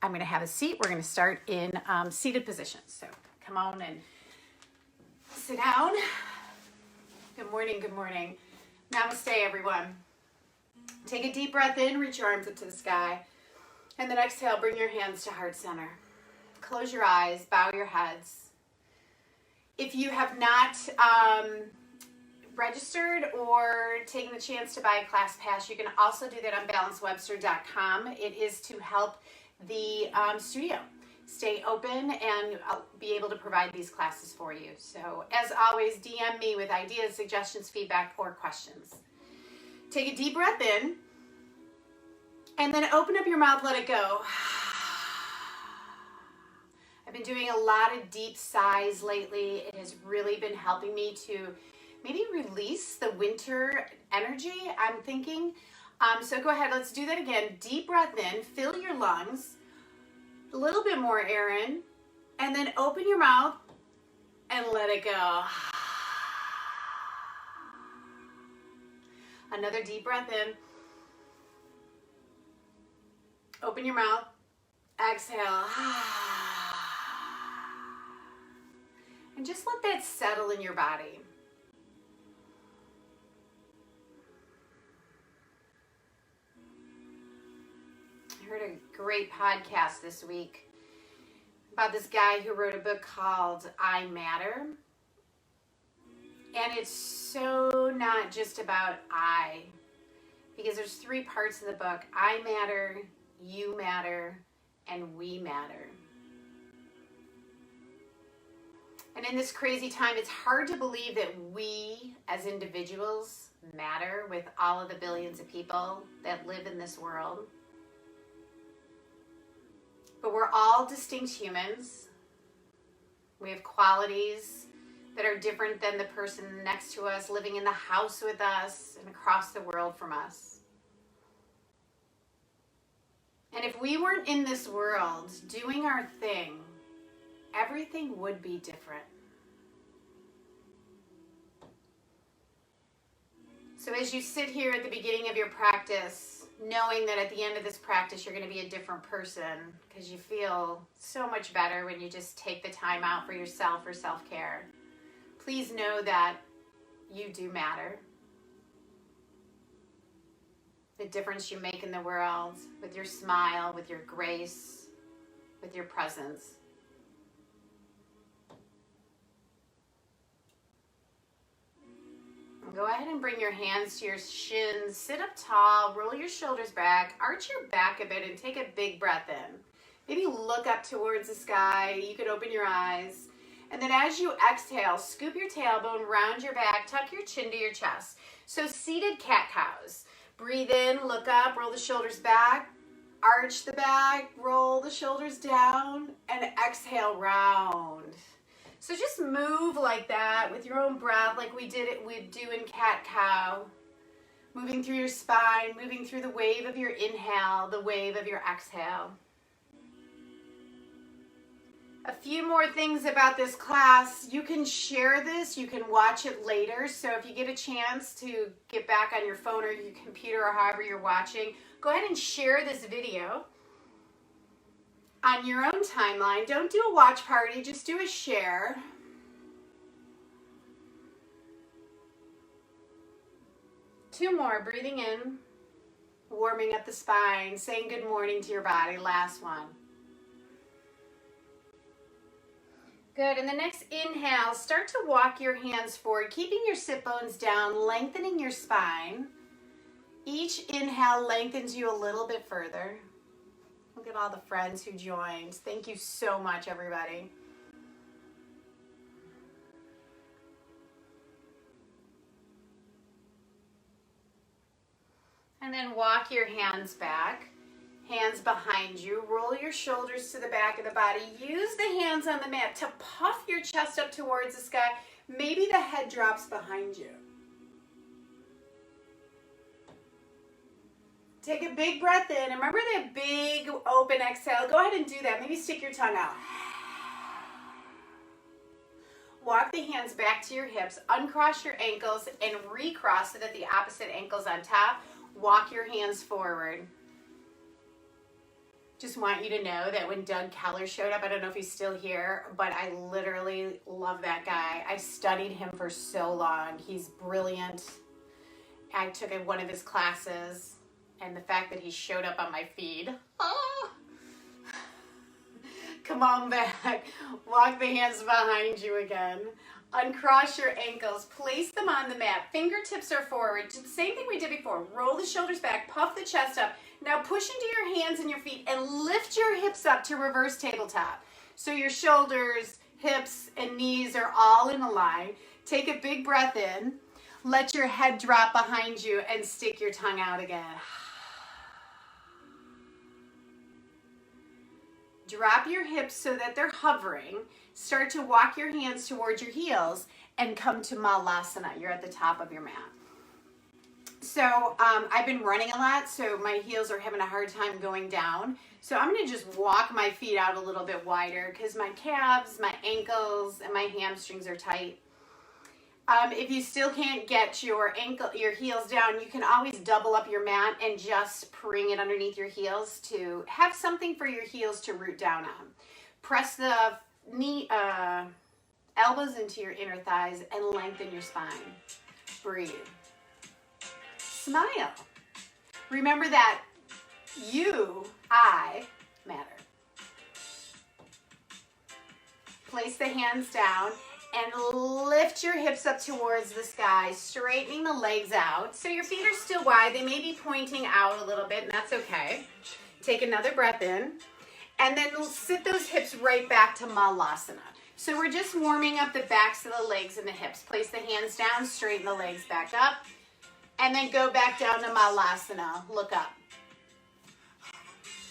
I'm going to have a seat. We're going to start in seated position. So come on and sit down. Good morning, good morning. Namaste, everyone. Take a deep breath in, reach your arms up to the sky. And then exhale, bring your hands to heart center. Close your eyes, bow your heads. If you have not registered or taken the chance to buy a class pass, you can also do that on balancewebster.com. It is to help the studio stay open and I'll be able to provide these classes for you. So as always, DM me with ideas, suggestions, feedback, or questions. Take a deep breath in and then open up your mouth, let it go. I've been doing a lot of deep sighs lately. It has really been helping me to maybe release the winter energy, I'm thinking. So go ahead, let's do that again. Deep breath in, fill your lungs, a little bit more air in, and then open your mouth and let it go. Another deep breath in. Open your mouth, exhale. And just let that settle in your body. I heard a great podcast this week about this guy who wrote a book called I Matter. And it's so not just about I, because there's 3 parts of the book. I matter, you matter, and we matter. And in this crazy time, it's hard to believe that we as individuals matter with all of the billions of people that live in this world. But we're all distinct humans. We have qualities that are different than the person next to us, living in the house with us and across the world from us. And if we weren't in this world doing our thing, everything would be different. So as you sit here at the beginning of your practice, knowing that at the end of this practice you're going to be a different person because you feel so much better when you just take the time out for yourself or self-care, please know that you do matter. The difference you make in the world with your smile, with your grace, with your presence. Go ahead and bring your hands to your shins, sit up tall, roll your shoulders back, arch your back a bit and take a big breath in. Maybe look up towards the sky. You could open your eyes. And then as you exhale, scoop your tailbone, round your back, tuck your chin to your chest. So seated cat-cows. Breathe in, look up, roll the shoulders back, arch the back, roll the shoulders down, and exhale, round. So just move like that with your own breath like we do in cat-cow. Moving through your spine, moving through the wave of your inhale, the wave of your exhale. A few more things about this class. You can share this, you can watch it later. So if you get a chance to get back on your phone or your computer or however you're watching, go ahead and share this video on your own timeline. Don't do a watch party, just do a share. Two more, breathing in, warming up the spine, saying good morning to your body. Last one. Good, and the next inhale, start to walk your hands forward, keeping your sit bones down, lengthening your spine. Each inhale lengthens you a little bit further. Look at all the friends who joined. Thank you so much, everybody. And then walk your hands back, hands behind you. Roll your shoulders to the back of the body. Use the hands on the mat to puff your chest up towards the sky. Maybe the head drops behind you. Take a big breath in. And remember that big open exhale. Go ahead and do that. Maybe stick your tongue out. Walk the hands back to your hips. Uncross your ankles and recross so that the opposite ankle's on top. Walk your hands forward. Just want you to know that when Doug Keller showed up, I don't know if he's still here, but I literally love that guy. I studied him for so long. He's brilliant. I took one of his classes, and the fact that he showed up on my feed. Oh. Come on back. Walk the hands behind you again. Uncross your ankles. Place them on the mat. Fingertips are forward. Same thing we did before. Roll the shoulders back. Puff the chest up. Now push into your hands and your feet and lift your hips up to reverse tabletop. So your shoulders, hips, and knees are all in a line. Take a big breath in. Let your head drop behind you and stick your tongue out again. Drop your hips so that they're hovering. Start to walk your hands towards your heels and come to Malasana. You're at the top of your mat. So I've been running a lot, so my heels are having a hard time going down. So I'm going to just walk my feet out a little bit wider because my calves, my ankles, and my hamstrings are tight. If you still can't get your heels down, you can always double up your mat and just bring it underneath your heels to have something for your heels to root down on. Press the elbows into your inner thighs and lengthen your spine. Breathe. Smile. Remember that I matter. Place the hands down and lift your hips up towards the sky, straightening the legs out. So your feet are still wide. They may be pointing out a little bit, and that's okay. Take another breath in, and then sit those hips right back to Malasana. So we're just warming up the backs of the legs and the hips. Place the hands down, straighten the legs back up, and then go back down to Malasana. Look up.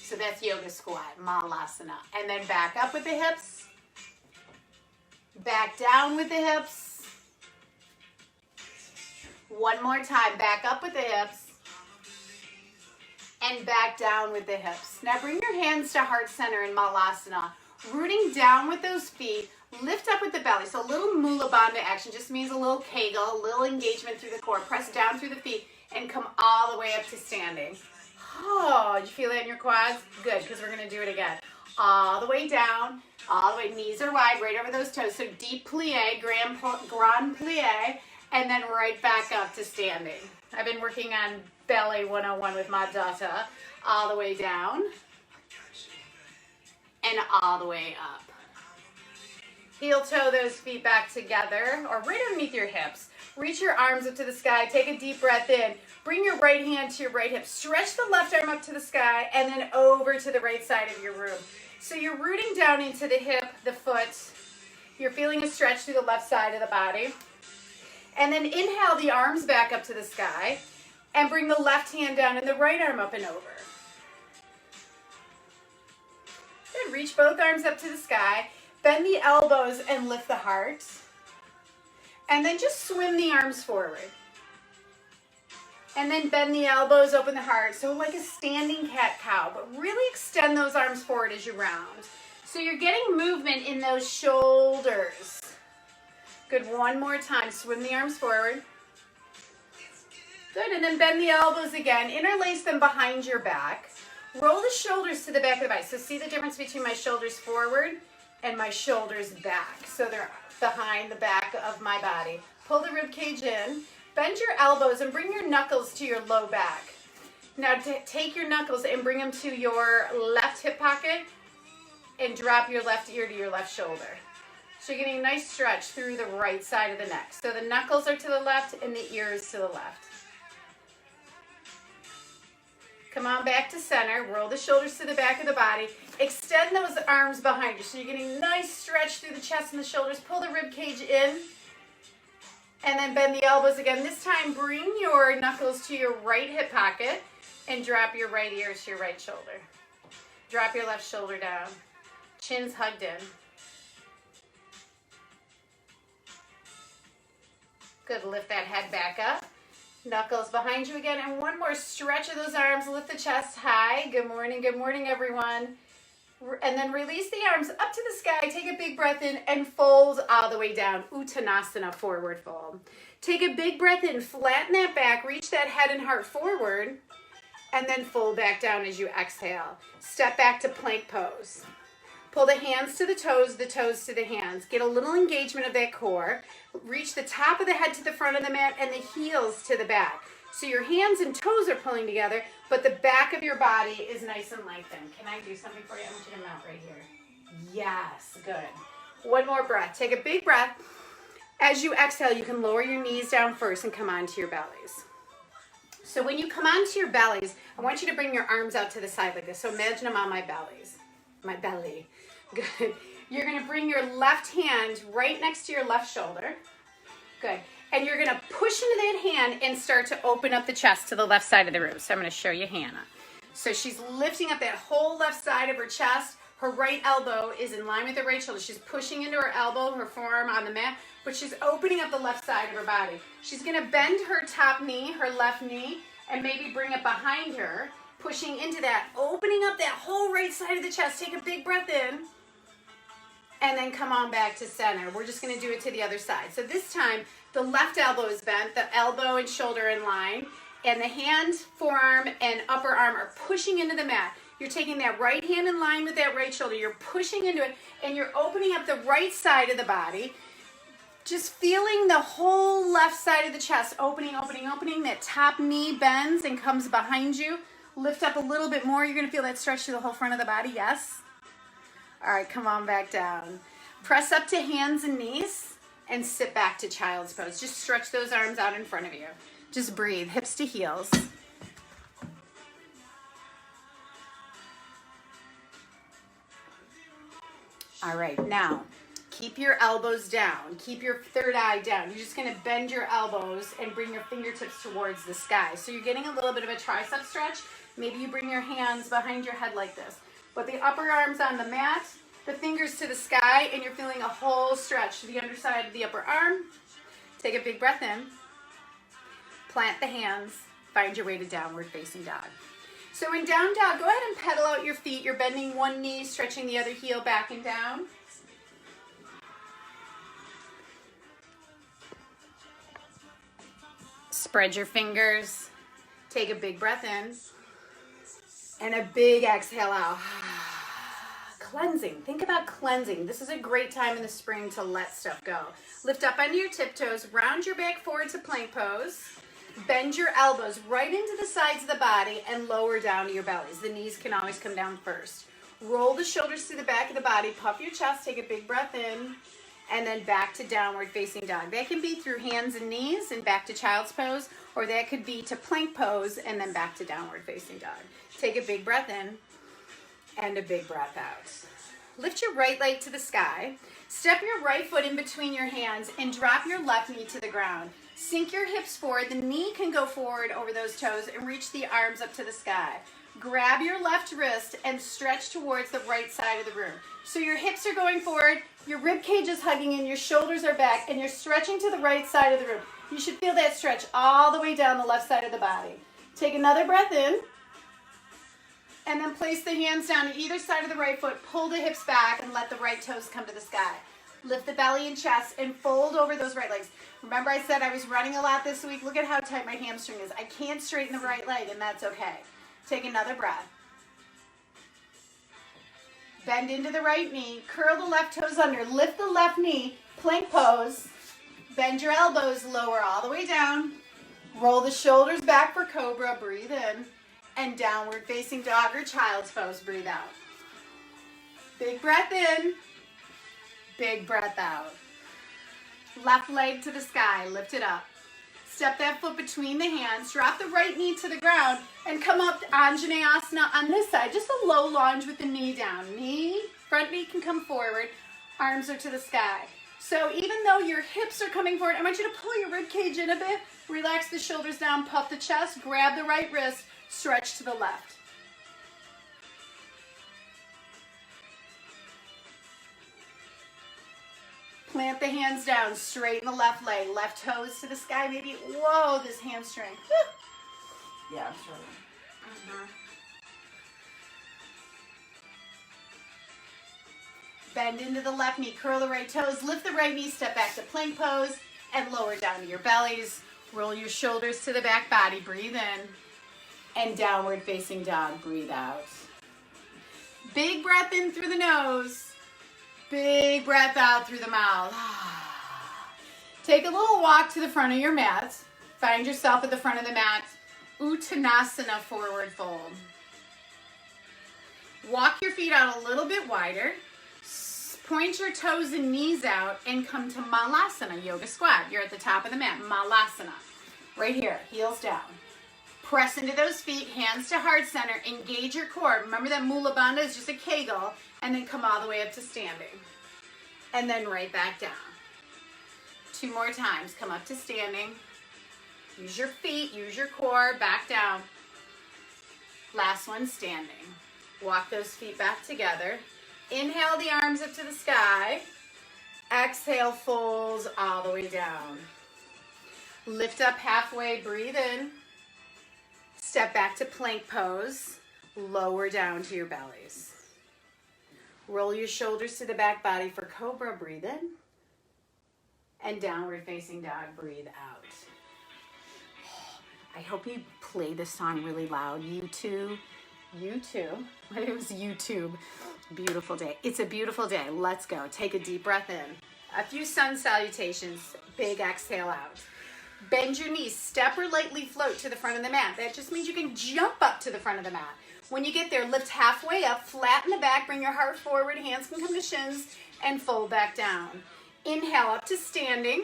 So that's yoga squat, Malasana. And then back up with the hips. Back down with the hips. One more time. Back up with the hips. And back down with the hips. Now bring your hands to heart center in Malasana. Rooting down with those feet. Lift up with the belly. So a little Mula Bandha action just means a little kegel, a little engagement through the core. Press down through the feet and come all the way up to standing. Oh, did you feel that in your quads? Good, because we're going to do it again. All the way down. All the way, knees are wide, right over those toes. So deep plie, grand plie, and then right back up to standing. I've been working on Ballet 101 with my daughter. All the way down. And all the way up. Heel toe those feet back together, or right underneath your hips. Reach your arms up to the sky. Take a deep breath in. Bring your right hand to your right hip. Stretch the left arm up to the sky, and then over to the right side of your room. So you're rooting down into the hip, the foot. You're feeling a stretch through the left side of the body. And then inhale the arms back up to the sky and bring the left hand down and the right arm up and over. Then reach both arms up to the sky. Bend the elbows and lift the heart. And then just swim the arms forward. And then bend the elbows, open the heart. So like a standing cat-cow, but really extend those arms forward as you round. So you're getting movement in those shoulders. Good, one more time. Swim the arms forward. Good, and then bend the elbows again. Interlace them behind your back. Roll the shoulders to the back of the body. So see the difference between my shoulders forward and my shoulders back. So they're behind the back of my body. Pull the rib cage in. Bend your elbows and bring your knuckles to your low back. Now take your knuckles and bring them to your left hip pocket and drop your left ear to your left shoulder. So you're getting a nice stretch through the right side of the neck. So the knuckles are to the left and the ears to the left. Come on back to center. Roll the shoulders to the back of the body. Extend those arms behind you. So you're getting a nice stretch through the chest and the shoulders. Pull the rib cage in. And then bend the elbows again. This time, bring your knuckles to your right hip pocket and drop your right ear to your right shoulder. Drop your left shoulder down. Chin's hugged in. Good, lift that head back up. Knuckles behind you again. And one more stretch of those arms. Lift the chest high. Good morning, everyone. And then release the arms up to the sky. Take a big breath in and fold all the way down. Uttanasana, forward fold. Take a big breath in. Flatten that back. Reach that head and heart forward. and then fold back down as you exhale. Step back to plank pose. Pull the hands to the toes to the hands. Get a little engagement of that core. Reach the top of the head to the front of the mat and the heels to the back. So your hands and toes are pulling together, but the back of your body is nice and lengthened. Can I do something for you? I want you to mount right here. Yes, good. One more breath. Take a big breath. As you exhale, you can lower your knees down first and come onto your bellies. So when you come onto your bellies, I want you to bring your arms out to the side like this. So imagine I'm on my belly. Good. You're going to bring your left hand right next to your left shoulder. Good. And you're going to push into that hand and start to open up the chest to the left side of the room. So I'm going to show you Hannah. So she's lifting up that whole left side of her chest. Her right elbow is in line with her right shoulder. She's pushing into her elbow, her forearm on the mat, but she's opening up the left side of her body. She's going to bend her top knee, her left knee, and maybe bring it behind her, pushing into that, opening up that whole right side of the chest. Take a big breath in, and then come on back to center. We're just going to do it to the other side. So this time, the left elbow is bent, the elbow and shoulder in line, and the hand, forearm, and upper arm are pushing into the mat. You're taking that right hand in line with that right shoulder. You're pushing into it, and you're opening up the right side of the body. Just feeling the whole left side of the chest opening, opening, opening. That top knee bends and comes behind you. Lift up a little bit more. You're going to feel that stretch through the whole front of the body. Yes? All right, come on back down. Press up to hands and knees and sit back to child's pose. Just stretch those arms out in front of you. Just breathe, hips to heels. All right, now keep your elbows down. Keep your third eye down. You're just going to bend your elbows and bring your fingertips towards the sky. So you're getting a little bit of a tricep stretch. Maybe you bring your hands behind your head like this. But the upper arms on the mat, the fingers to the sky, and you're feeling a whole stretch to the underside of the upper arm. Take a big breath in. Plant the hands. Find your way to downward facing dog. So in down dog, go ahead and pedal out your feet. You're bending one knee, stretching the other heel back and down. Spread your fingers. Take a big breath in. And a big exhale out. Cleansing. Think about cleansing. This is a great time in the spring to let stuff go. Lift up onto your tiptoes. Round your back forward to plank pose. Bend your elbows right into the sides of the body and lower down to your bellies. The knees can always come down first. Roll the shoulders to the back of the body. Puff your chest. Take a big breath in. And then back to downward facing dog. That can be through hands and knees and back to child's pose. Or that could be to plank pose and then back to downward facing dog. Take a big breath in and a big breath out. Lift your right leg to the sky. Step your right foot in between your hands and drop your left knee to the ground. Sink your hips forward. The knee can go forward over those toes and reach the arms up to the sky. Grab your left wrist and stretch towards the right side of the room. So your hips are going forward, your rib cage is hugging in, your shoulders are back, and you're stretching to the right side of the room. You should feel that stretch all the way down the left side of the body. Take another breath in. And then place the hands down to either side of the right foot. Pull the hips back and let the right toes come to the sky. Lift the belly and chest and fold over those right legs. Remember I said I was running a lot this week? Look at how tight my hamstring is. I can't straighten the right leg, and that's okay. Take another breath. Bend into the right knee. Curl the left toes under. Lift the left knee. Plank pose. Bend your elbows. Lower all the way down. Roll the shoulders back for cobra. Breathe in. And downward facing dog or child's pose. Breathe out. Big breath in. Big breath out. Left leg to the sky. Lift it up. Step that foot between the hands. Drop the right knee to the ground and come up to Anjaneyasana on this side. Just a low lunge with the knee down. Front knee can come forward. Arms are to the sky. So even though your hips are coming forward, I want you to pull your rib cage in a bit. Relax the shoulders down. Puff the chest. Grab the right wrist. Stretch to the left. Plant the hands down, straighten the left leg, left toes to the sky, maybe. Whoa, this hamstring. Yeah, I'm struggling. Bend into the left knee, curl the right toes, lift the right knee, step back to plank pose, and lower down to your bellies. Roll your shoulders to the back body, breathe in. And downward facing dog, breathe out. Big breath in through the nose. Big breath out through the mouth. Take a little walk to the front of your mat. Find yourself at the front of the mat. Uttanasana, forward fold. Walk your feet out a little bit wider. Point your toes and knees out and come to Malasana, yoga squat. You're at the top of the mat, Malasana. Right here, heels down. Press into those feet, hands to heart center, engage your core. Remember that Mula Bandha is just a Kegel, and then come all the way up to standing. And then right back down. 2 more times, come up to standing. Use your feet, use your core, back down. Last one, standing. Walk those feet back together. Inhale the arms up to the sky. Exhale, folds all the way down. Lift up halfway, breathe in. Step back to plank pose. Lower down to your bellies. Roll your shoulders to the back body for cobra, breathe in. And downward facing dog, breathe out. I hope you play this song really loud. You too. It was YouTube. Beautiful day. It's a beautiful day. Let's go. Take a deep breath in. A few sun salutations. Big exhale out. Bend your knees. Step or lightly float to the front of the mat. That just means you can jump up to the front of the mat. When you get there, lift halfway up, flatten the back, bring your heart forward, hands can come to shins, and fold back down. Inhale up to standing.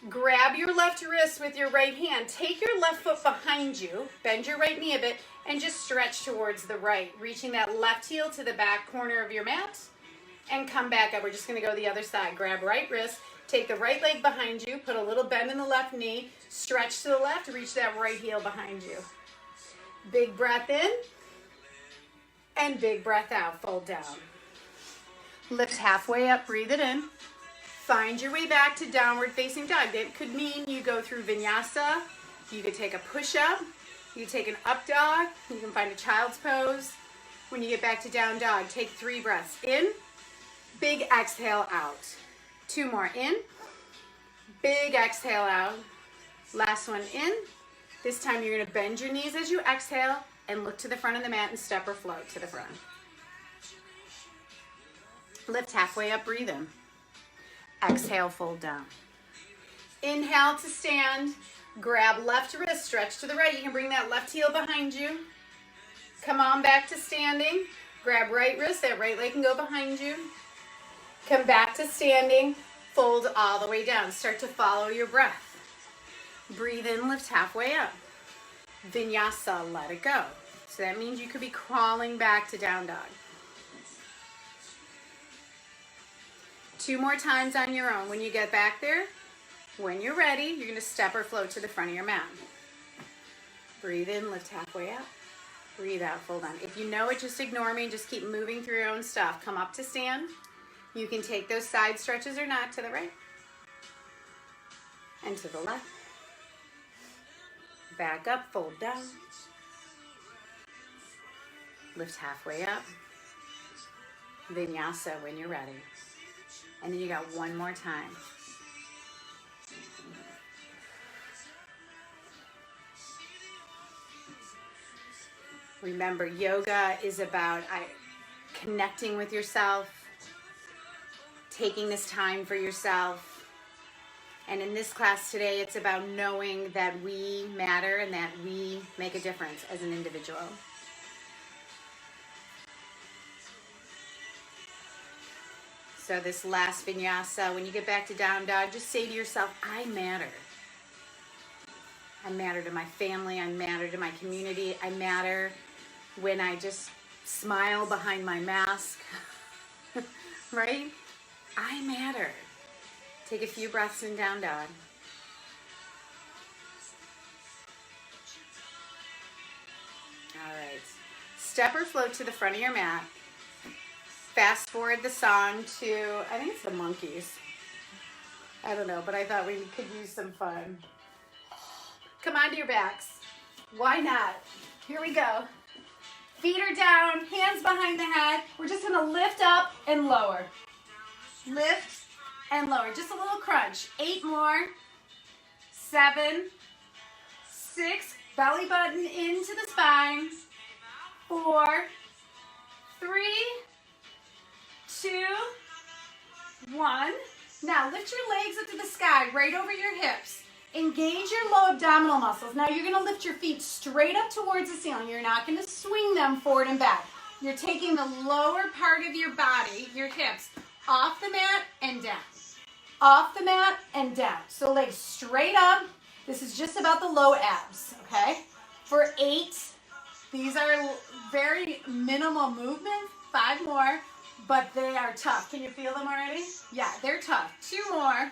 Grab your left wrist with your right hand. Take your left foot behind you. Bend your right knee a bit and just stretch towards the right. Reaching that left heel to the back corner of your mat and come back up. We're just going to go the other side. Grab right wrist. Take the right leg behind you. Put a little bend in the left knee. Stretch to the left. Reach that right heel behind you. Big breath in and big breath out. Fold down. Lift halfway up. Breathe it in. Find your way back to downward facing dog. That could mean you go through vinyasa. You could take a push-up. You can take an up dog. You can find a child's pose. When you get back to down dog, take 3 breaths in. Big exhale out. 2 more in. Big exhale out. Last one in. This time you're going to bend your knees as you exhale and look to the front of the mat and step or float to the front. Lift halfway up, breathe in. Exhale, fold down. Inhale to stand. Grab left wrist, stretch to the right. You can bring that left heel behind you. Come on back to standing. Grab right wrist, that right leg can go behind you. Come back to standing. Fold all the way down. Start to follow your breath. Breathe in, lift halfway up. Vinyasa, let it go. So that means you could be crawling back to down dog. 2 more times on your own. When you get back there, when you're ready, you're going to step or float to the front of your mat. Breathe in, lift halfway up. Breathe out, fold down. If you know it, just ignore me and just keep moving through your own stuff. Come up to stand. You can take those side stretches or not to the right and to the left. Back up, fold down. Lift halfway up. Vinyasa when you're ready. And then you got 1 more time. Remember, yoga is about connecting with yourself, taking this time for yourself. And in this class today, it's about knowing that we matter and that we make a difference as an individual. So this last vinyasa, when you get back to down dog, just say to yourself, I matter. I matter to my family. I matter to my community. I matter when I just smile behind my mask. Right? I matter. Take a few breaths in down dog. All right. Step or float to the front of your mat. Fast forward the song to, I think it's the Monkeys. I don't know, but I thought we could use some fun. Come onto your backs. Why not? Here we go. Feet are down, hands behind the head. We're just gonna lift up and lower. Lift and lower. Just a little crunch. 8 more. 7, 6, Belly button into the spine. 4, 3, 2, 1. Now lift your legs up to the sky, right over your hips. Engage your low abdominal muscles. Now you're going to lift your feet straight up towards the ceiling. You're not going to swing them forward and back. You're taking the lower part of your body, your hips, off the mat and down. Off the mat and down. So legs straight up. This is just about the low abs, okay? For 8, these are very minimal movements. 5 more, but they are tough. Can you feel them already? Yeah, they're tough. 2 more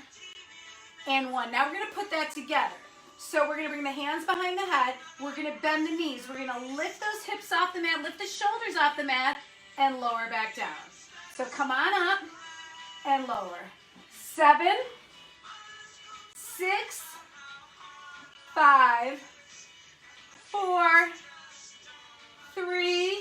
and 1. Now we're going to put that together. So we're going to bring the hands behind the head. We're going to bend the knees. We're going to lift those hips off the mat, lift the shoulders off the mat, and lower back down. So come on up and lower. 7, 6, 5, 4, 3,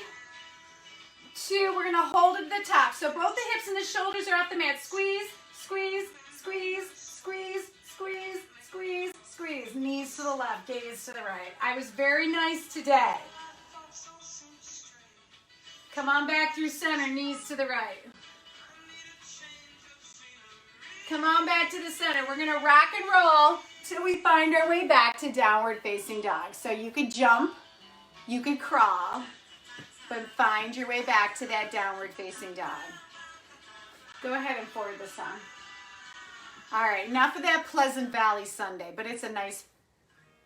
2. We're going to hold at the top. So both the hips and the shoulders are off the mat. Squeeze, squeeze, squeeze, squeeze, squeeze, squeeze, squeeze. Knees to the left, gaze to the right. I was very nice today. Come on back through center, knees to the right. Come on back to the center. We're going to rock and roll till we find our way back to downward facing dog. So you could jump, you could crawl, but find your way back to that downward facing dog. Go ahead and forward the song. All right, enough of that Pleasant Valley Sunday, but it's a nice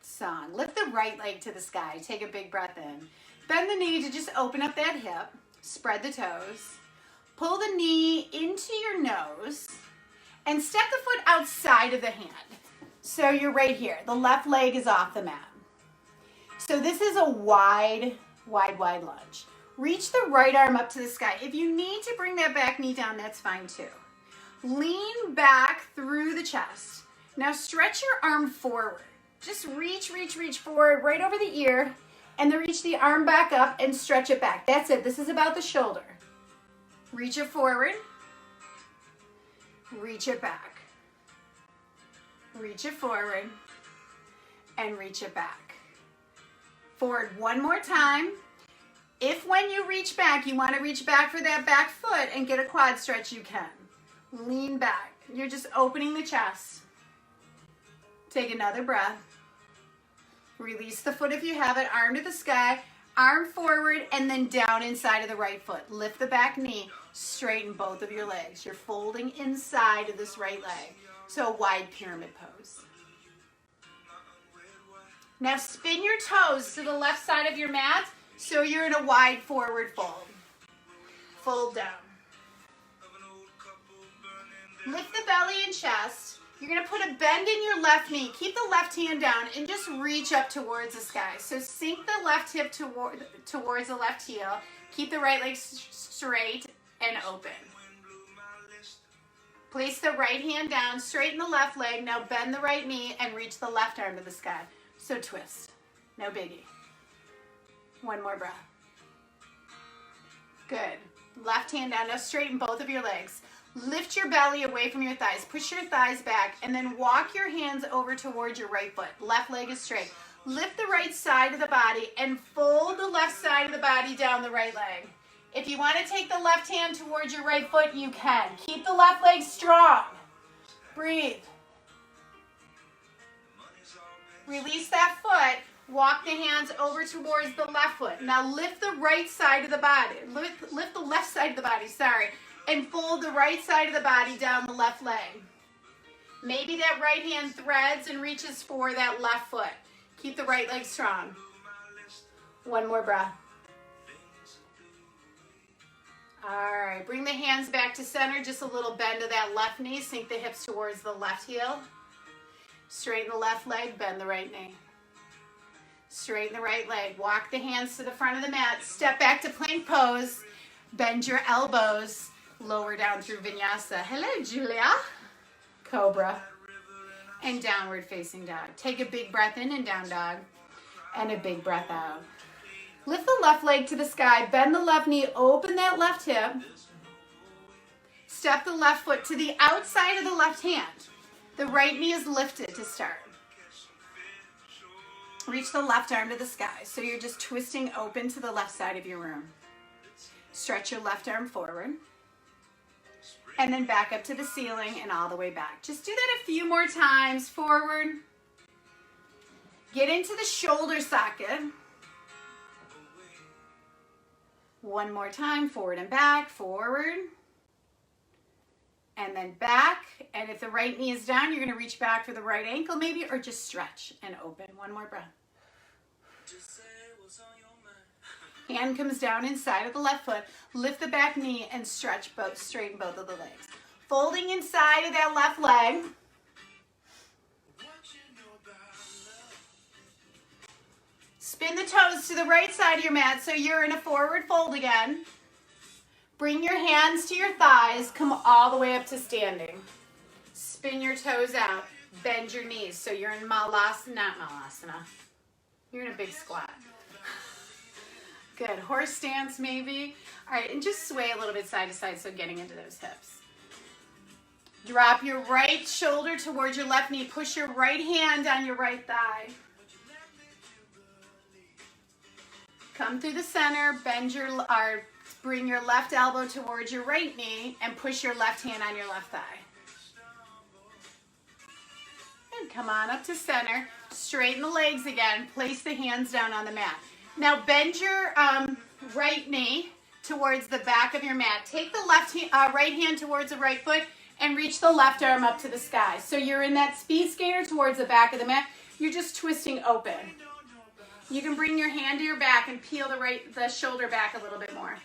song. Lift the right leg to the sky. Take a big breath in. Bend the knee to just open up that hip. Spread the toes. Pull the knee into your nose and step the foot outside of the hand. So you're right here. The left leg is off the mat. So this is a wide lunge. Reach the right arm up to the sky. If you need to bring that back knee down, that's fine too. Lean back through the chest. Now stretch your arm forward. Just reach forward right over the ear and then reach the arm back up and stretch it back. That's it. This is about the shoulder. Reach it forward. Reach it back. Reach it forward and reach it back. Forward one more time. If when you reach back, you want to reach back for that back foot and get a quad stretch, you can. Lean back. You're just opening the chest. Take another breath. Release the foot if you have it. Arm to the sky. Arm forward and then down inside of the right foot. Lift the back knee. Straighten both of your legs. You're folding inside of this right leg. So a wide pyramid pose. Now spin your toes to the left side of your mat so you're in a wide forward fold. Fold down. Lift the belly and chest. You're going to put a bend in your left knee. Keep the left hand down and just reach up towards the sky. So sink the left hip towards the left heel. Keep the right leg straight and open. Place the right hand down, straighten the left leg. Now bend the right knee and reach the left arm to the sky. So twist. No biggie. One more breath. Good. Left hand down. Now straighten both of your legs. Lift your belly away from your thighs. Push your thighs back and then walk your hands over towards your right foot. Left leg is straight. Lift the right side of the body and fold the left side of the body down the right leg. If you want to take the left hand towards your right foot, you can. Keep the left leg strong. Breathe. Release that foot. Walk the hands over towards the left foot. Now lift the right side of the body. Lift the left side of the body, and fold the right side of the body down the left leg. Maybe that right hand threads and reaches for that left foot. Keep the right leg strong. One more breath. All right, bring the hands back to center. Just a little bend of that left knee. Sink the hips towards the left heel. Straighten the left leg, bend the right knee. Straighten the right leg. Walk the hands to the front of the mat. Step back to plank pose. Bend your elbows. Lower down through vinyasa. Hello, Julia. Cobra. And downward facing dog. Take a big breath in and down dog. And a big breath out. Lift the left leg to the sky. Bend the left knee. Open that left hip. Step the left foot to the outside of the left hand. The right knee is lifted to start. Reach the left arm to the sky. So you're just twisting open to the left side of your room. Stretch your left arm forward. And then back up to the ceiling and all the way back. Just do that a few more times. Forward. Get into the shoulder socket. One more time. Forward and back. Forward. And then back. And if the right knee is down, you're going to reach back for the right ankle maybe, or just stretch and open. One more breath. Hand comes down inside of the left foot. Lift the back knee and stretch both, straighten both of the legs. Folding inside of that left leg. Spin the toes to the right side of your mat so you're in a forward fold again. Bring your hands to your thighs. Come all the way up to standing. Spin your toes out. Bend your knees so you're in malasana, not malasana. You're in a big squat. Good. Horse stance maybe. All right, and just sway a little bit side to side, so getting into those hips. Drop your right shoulder towards your left knee. Push your right hand on your right thigh. Come through the center. Bring your left elbow towards your right knee and push your left hand on your left thigh. And come on up to center. Straighten the legs again. Place the hands down on the mat. Now bend your right knee towards the back of your mat. Take the right hand towards the right foot and reach the left arm up to the sky. So you're in that speed skater towards the back of the mat. You're just twisting open. You can bring your hand to your back and peel the shoulder back a little bit more.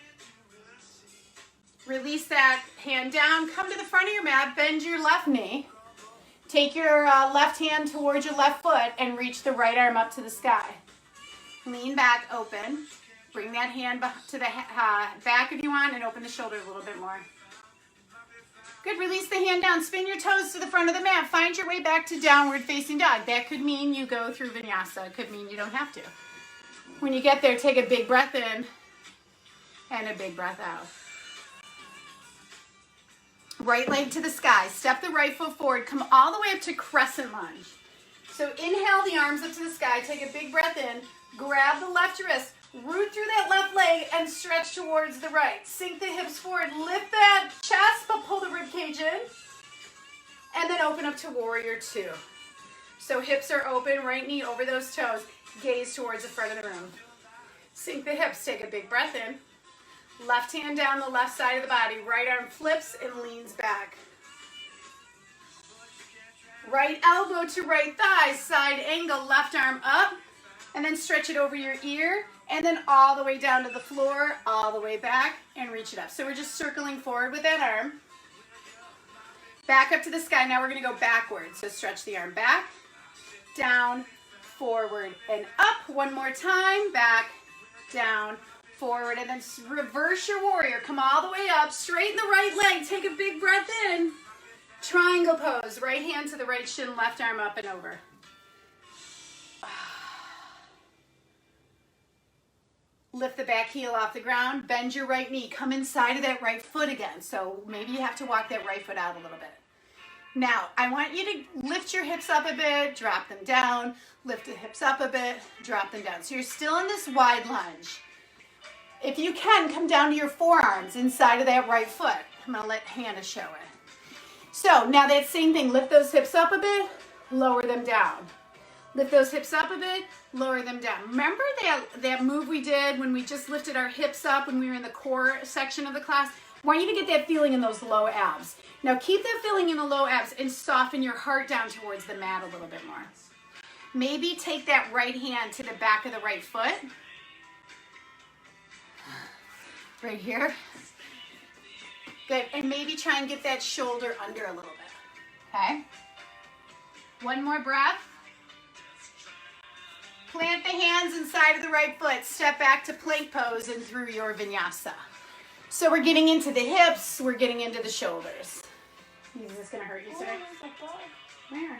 Release that hand down. Come to the front of your mat. Bend your left knee. Take your left hand towards your left foot and reach the right arm up to the sky. Lean back, open. Bring that hand to the back if you want and open the shoulder a little bit more. Good, release the hand down. Spin your toes to the front of the mat. Find your way back to downward facing dog. That could mean you go through vinyasa. It could mean you don't have to. When you get there, take a big breath in and a big breath out. Right leg to the sky. Step the right foot forward. Come all the way up to crescent lunge. So inhale the arms up to the sky. Take a big breath in. Grab the left wrist. Root through that left leg and stretch towards the right. Sink the hips forward. Lift that chest, but pull the rib cage in. And then open up to warrior two. So hips are open, right knee over those toes. Gaze towards the front of the room. Sink the hips. Take a big breath in. Left hand down the left side of the body. Right arm flips and leans back. Right elbow to right thigh. Side angle. Left arm up. And then stretch it over your ear. And then all the way down to the floor. All the way back. And reach it up. So we're just circling forward with that arm. Back up to the sky. Now we're going to go backwards. So stretch the arm back. Down. Forward. And up. One more time. Back. Down. Forward. And then reverse your warrior. Come all the way up. Straighten the right leg. Take a big breath in. Triangle pose. Right hand to the right shin. Left arm up and over. Lift the back heel off the ground. Bend your right knee. Come inside of that right foot again. So maybe you have to walk that right foot out a little bit. Now, I want you to lift your hips up a bit. Drop them down. Lift the hips up a bit. Drop them down. So you're still in this wide lunge. If you can, come down to your forearms inside of that right foot. I'm going to let Hannah show it. So now that same thing. Lift those hips up a bit. Lower them down. Lift those hips up a bit, lower them down. Remember that move we did when we just lifted our hips up when we were in the core section of the class? I want you to get that feeling in those low abs. Now keep that feeling in the low abs and soften your heart down towards the mat a little bit more. Maybe take that right hand to the back of the right foot. Right here. Good, and maybe try and get that shoulder under a little bit. Okay? One more breath. Plant the hands inside of the right foot. Step back to plank pose and through your vinyasa. So we're getting into the hips. We're getting into the shoulders. Is this going to hurt you today? Where?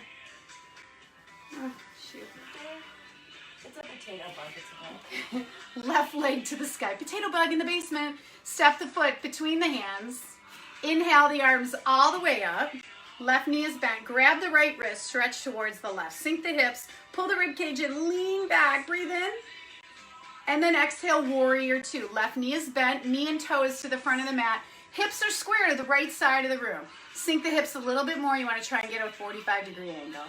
Oh, shoot. It's a potato bug. It's okay. Left leg to the sky. Potato bug in the basement. Step the foot between the hands. Inhale the arms all the way up. Left knee is bent. Grab the right wrist, stretch towards the left. Sink the hips, pull the rib cage in, lean back, breathe in. And then exhale, warrior two. Left knee is bent, knee and toe is to the front of the mat. Hips are square to the right side of the room. Sink the hips a little bit more. You want to try and get a 45-degree angle.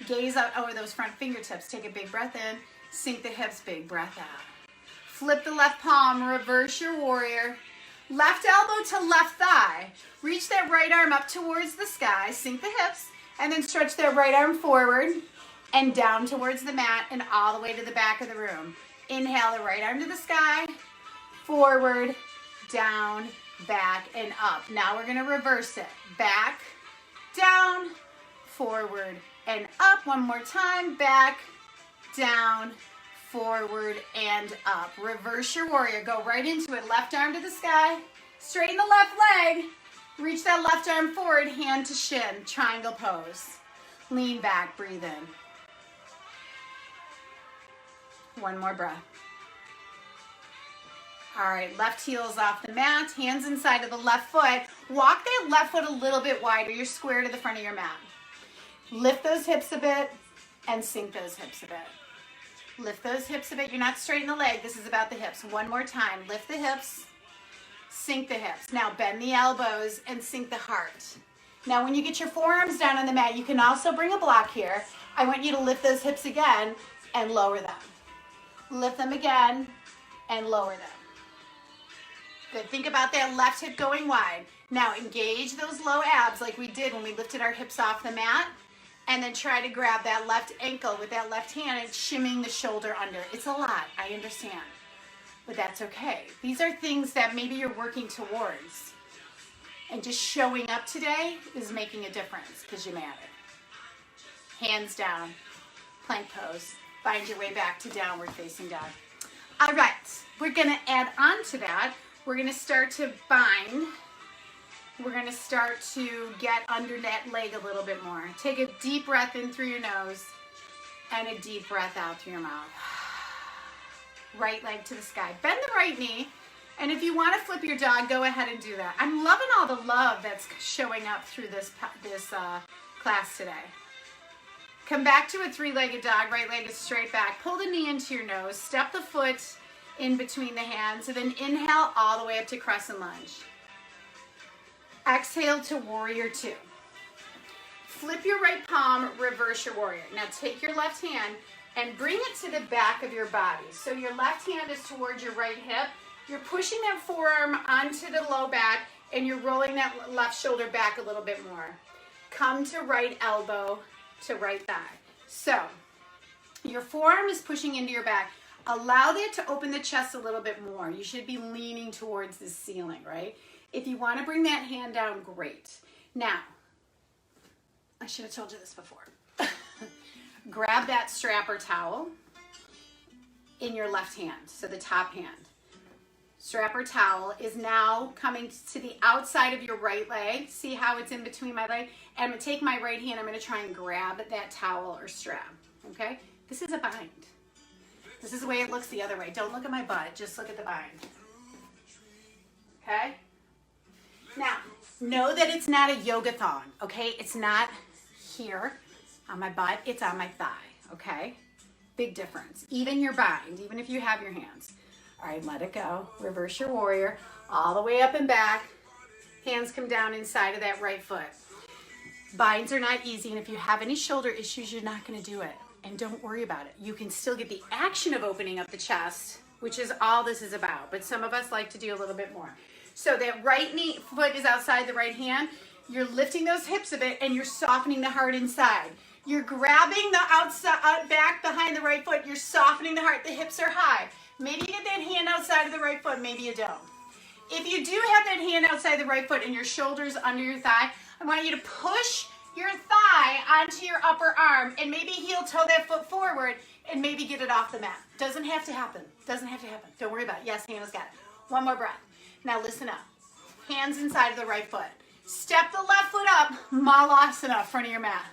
Gaze out over those front fingertips. Take a big breath in. Sink the hips, big breath out. Flip the left palm, reverse your warrior. Left elbow to left thigh. Reach that right arm up towards the sky. Sink the hips. And then stretch that right arm forward and down towards the mat and all the way to the back of the room. Inhale the right arm to the sky. Forward, down, back, and up. Now we're going to reverse it. Back, down, forward, and up. One more time. Back, down, forward, and up. Reverse your warrior. Go right into it. Left arm to the sky. Straighten the left leg. Reach that left arm forward. Hand to shin. Triangle pose. Lean back. Breathe in. One more breath. All right, left heel is off the mat, hands inside of the left foot. Walk that left foot a little bit wider. You're square to the front of your mat. Lift those hips a bit and sink those hips a bit. Lift those hips a bit. You're not straightening the leg. This is about the hips. One more time. Lift the hips, sink the hips. Now bend the elbows and sink the heart. Now when you get your forearms down on the mat, you can also bring a block here. I want you to lift those hips again and lower them. Lift them again and lower them. Good. Think about that left hip going wide. Now engage those low abs like we did when we lifted our hips off the mat. And then try to grab that left ankle with that left hand and shimming the shoulder under. It's a lot, I understand. But that's okay. These are things that maybe you're working towards. And just showing up today is making a difference because you matter. Hands down, plank pose. Find your way back to downward facing dog. All right, we're gonna add on to that. We're gonna start to bind. We're gonna start to get under that leg a little bit more. Take a deep breath in through your nose and a deep breath out through your mouth. Right leg to the sky. Bend the right knee. And if you want to flip your dog, go ahead and do that. I'm loving all the love that's showing up through this class today. Come back to a three-legged dog. Right leg is straight back. Pull the knee into your nose. Step the foot in between the hands. And then inhale all the way up to crescent lunge. Exhale to warrior two. Flip your right palm, reverse your warrior. Now take your left hand and bring it to the back of your body. So your left hand is towards your right hip. You're pushing that forearm onto the low back and you're rolling that left shoulder back a little bit more. Come to right elbow to right thigh. So your forearm is pushing into your back. Allow that to open the chest a little bit more. You should be leaning towards the ceiling, right? If you want to bring that hand down, great. Now, I should have told you this before. Grab that strap or towel in your left hand, so the top hand. Strap or towel is now coming to the outside of your right leg. See how it's in between my leg? And I'm going to take my right hand, I'm going to try and grab that towel or strap, okay? This is a bind. This is the way it looks the other way. Don't look at my butt, just look at the bind. Okay? Now, know that it's not a yoga thong, okay? It's not here on my butt, it's on my thigh, okay? Big difference. Even your bind, even if you have your hands. All right, let it go. Reverse your warrior, all the way up and back. Hands come down inside of that right foot. Binds are not easy, and if you have any shoulder issues, you're not gonna do it. And don't worry about it. You can still get the action of opening up the chest, which is all this is about, but some of us like to do a little bit more. So that right knee foot is outside the right hand. You're lifting those hips a bit and you're softening the heart inside. You're grabbing the outside back behind the right foot. You're softening the heart. The hips are high. Maybe you get that hand outside of the right foot. Maybe you don't. If you do have that hand outside the right foot and your shoulders under your thigh, I want you to push your thigh onto your upper arm and maybe heel toe that foot forward and maybe get it off the mat. Doesn't have to happen. Doesn't have to happen. Don't worry about it. Yes, Hannah's got it. One more breath. Now listen up. Hands inside of the right foot. Step the left foot up. Malasana, front of your mat.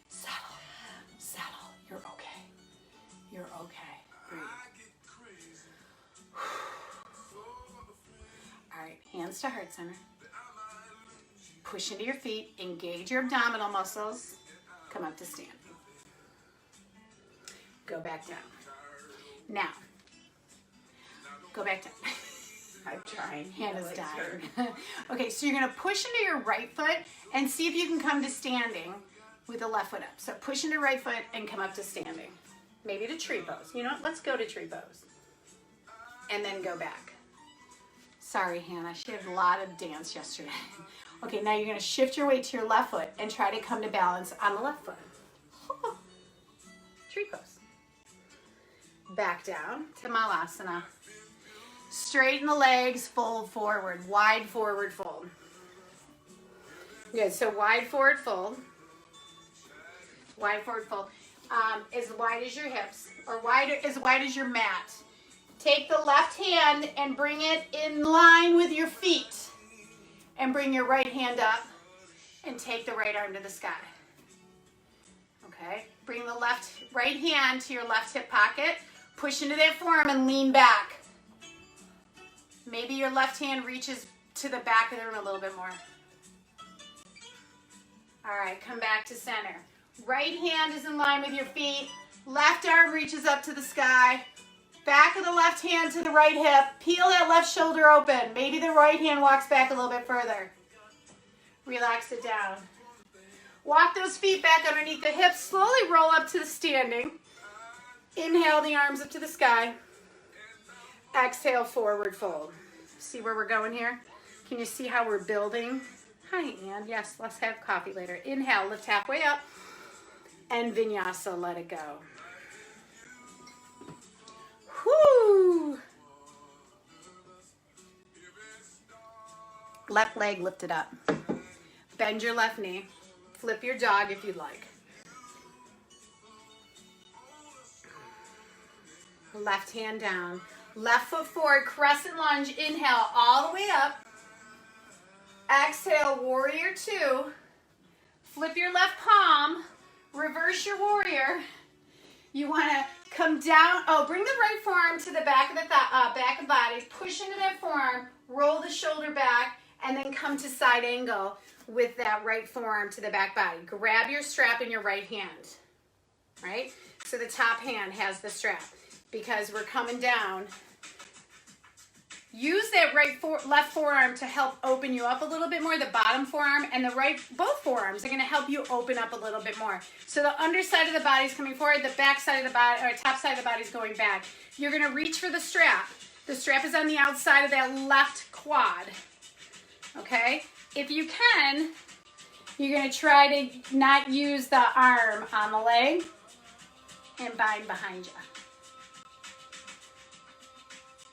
Settle. Settle. You're okay. You're okay. Breathe. All right, hands to heart center. Push into your feet, engage your abdominal muscles, come up to standing. Go back down. Now, go back down. I'm trying. Hannah's dying. Okay, so you're gonna push into your right foot and see if you can come to standing with the left foot up. So push into right foot and come up to standing. Maybe to tree pose. You know what? Let's go to tree pose. And then go back. Sorry, Hannah. She had a lot of dance yesterday. Okay, now you're gonna shift your weight to your left foot and try to come to balance on the left foot. Tree pose. Back down to Malasana. Straighten the legs, fold forward, wide forward fold. Good, so wide forward fold. Wide forward fold. As wide as your hips, or as wide as your mat. Take the left hand and bring it in line with your feet. And bring your right hand up and take the right arm to the sky. Okay, bring the right hand to your left hip pocket. Push into that forearm and lean back. Maybe your left hand reaches to the back of the room a little bit more. All right, come back to center. Right hand is in line with your feet. Left arm reaches up to the sky. Back of the left hand to the right hip. Peel that left shoulder open. Maybe the right hand walks back a little bit further. Relax it down. Walk those feet back underneath the hips. Slowly roll up to the standing. Inhale the arms up to the sky. Exhale, forward fold. See where we're going here? Can you see how we're building? Hi, Ann. Yes, let's have coffee later. Inhale, lift halfway up. And vinyasa, let it go. Whoo! Left leg lifted up. Bend your left knee. Flip your dog if you'd like. Left hand down. Left foot forward, crescent lunge. Inhale all the way up. Exhale, warrior two. Flip your left palm. Reverse your warrior. You want to come down. Oh, bring the right forearm to the back of the back of body. Push into that forearm. Roll the shoulder back, and then come to side angle with that right forearm to the back body. Grab your strap in your right hand. Right? So the top hand has the strap because we're coming down. Use that left forearm to help open you up a little bit more. The bottom forearm and both forearms are going to help you open up a little bit more. So the underside of the body is coming forward, the back side of the body, or top side of the body is going back. You're going to reach for the strap. The strap is on the outside of that left quad. Okay? If you can, you're going to try to not use the arm on the leg and bind behind you.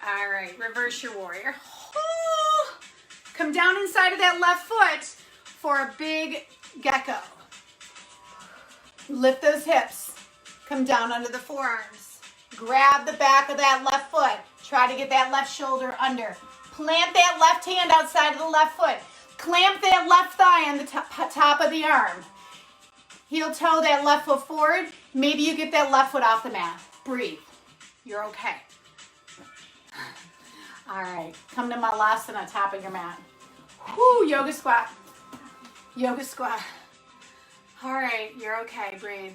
All right, reverse your warrior. Oh, come down inside of that left foot for a big gecko. Lift those hips. Come down under the forearms. Grab the back of that left foot. Try to get that left shoulder under. Plant that left hand outside of the left foot. Clamp that left thigh on the top of the arm. Heel toe that left foot forward. Maybe you get that left foot off the mat. Breathe. You're okay. All right, come to Malasana, top of your mat. Whoo, yoga squat. Yoga squat. All right, you're okay, breathe.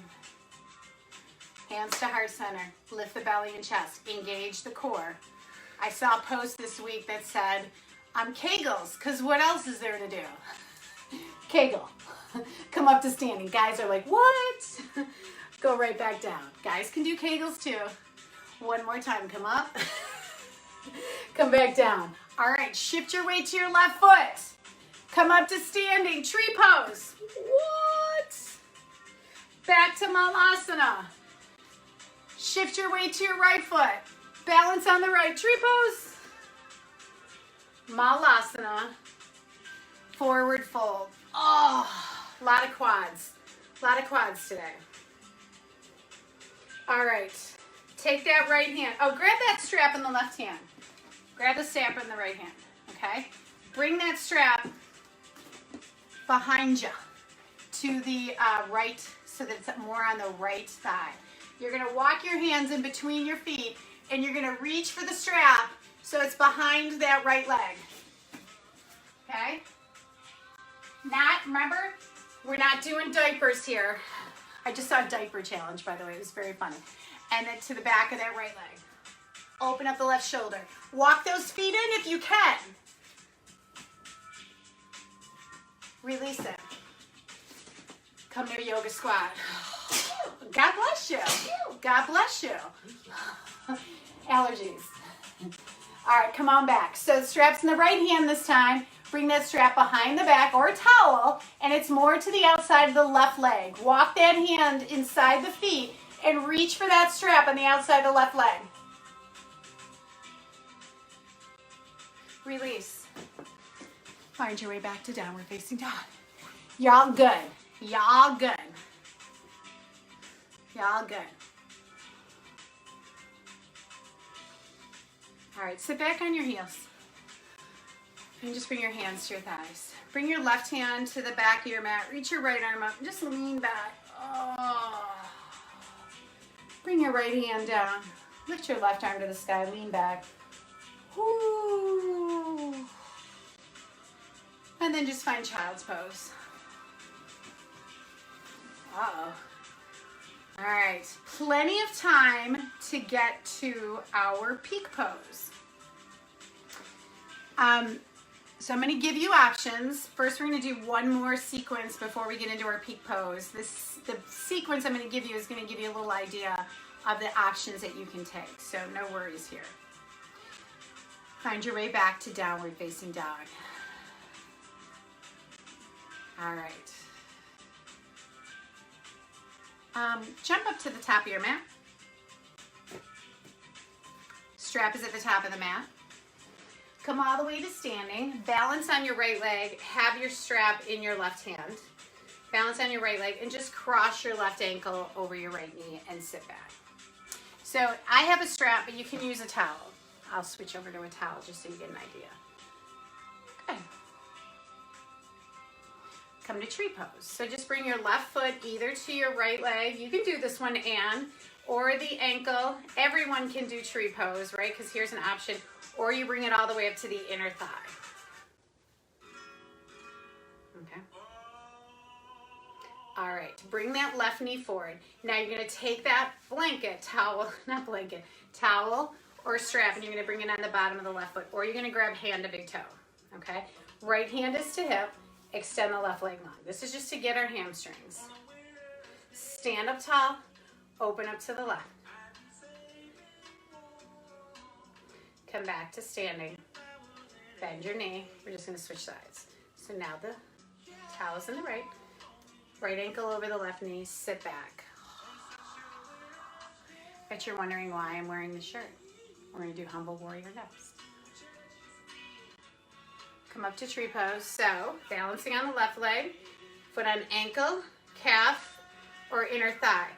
Hands to heart center. Lift the belly and chest. Engage the core. I saw a post this week that said, I'm Kegels, because what else is there to do? Kegel. Come up to standing. Guys are like, what? Go right back down. Guys can do Kegels too. One more time, come up. Come back down. All right, shift your weight to your left foot. Come up to standing, tree pose. What? Back to Malasana. Shift your weight to your right foot. Balance on the right, tree pose. Malasana. Forward fold. Oh, a lot of quads. A lot of quads today. All right. Take that right hand. Oh, grab that strap in the left hand. Grab the strap in the right hand, okay? Bring that strap behind you to the right, so that it's more on the right thigh. You're gonna walk your hands in between your feet, and you're gonna reach for the strap so it's behind that right leg, okay? Now Remember, we're not doing diapers here. I just saw a diaper challenge, by the way. It was very funny. And then to the back of that right leg. Open up the left shoulder. Walk those feet in if you can. Release it. Come to a yoga squat. God bless you. God bless you. Allergies. All right, come on back. So the strap's in the right hand this time. Bring that strap behind the back or a towel, and it's more to the outside of the left leg. Walk that hand inside the feet and reach for that strap on the outside of the left leg. Release. Find your way back to downward facing dog. Y'all good. Y'all good. Y'all good. All right, sit back on your heels. And just bring your hands to your thighs. Bring your left hand to the back of your mat. Reach your right arm up and just lean back. Oh. Bring your right hand down. Lift your left arm to the sky. Lean back. Woo. And then just find child's pose. Uh-oh. All right, plenty of time to get to our peak pose. So I'm going to give you options. First, we're going to do one more sequence before we get into our peak pose. The sequence I'm going to give you is going to give you a little idea of the options that you can take. So no worries here. Find your way back to downward facing dog. All right. Jump up to the top of your mat. Strap is at the top of the mat. Come all the way to standing. Balance on your right leg. Have your strap in your left hand. Balance on your right leg and just cross your left ankle over your right knee and sit back. So I have a strap, but you can use a towel. I'll switch over to a towel just so you get an idea. Okay. Come to tree pose. So just bring your left foot either to your right leg. You can do this one or the ankle. Everyone can do tree pose, right? Because here's an option. Or you bring it all the way up to the inner thigh. Okay. All right, bring that left knee forward. Now you're gonna take that towel or strap, and you're gonna bring it on the bottom of the left foot, or you're gonna grab hand to big toe, okay? Right hand is to hip, extend the left leg long. This is just to get our hamstrings. Stand up tall, open up to the left. Come back to standing. Bend your knee. We're just gonna switch sides. So now the towel's in the right. Right ankle over the left knee, sit back. Bet you're wondering why I'm wearing this shirt. We're gonna do humble warrior next. Come up to tree pose. So, balancing on the left leg, foot on ankle, calf, or inner thigh.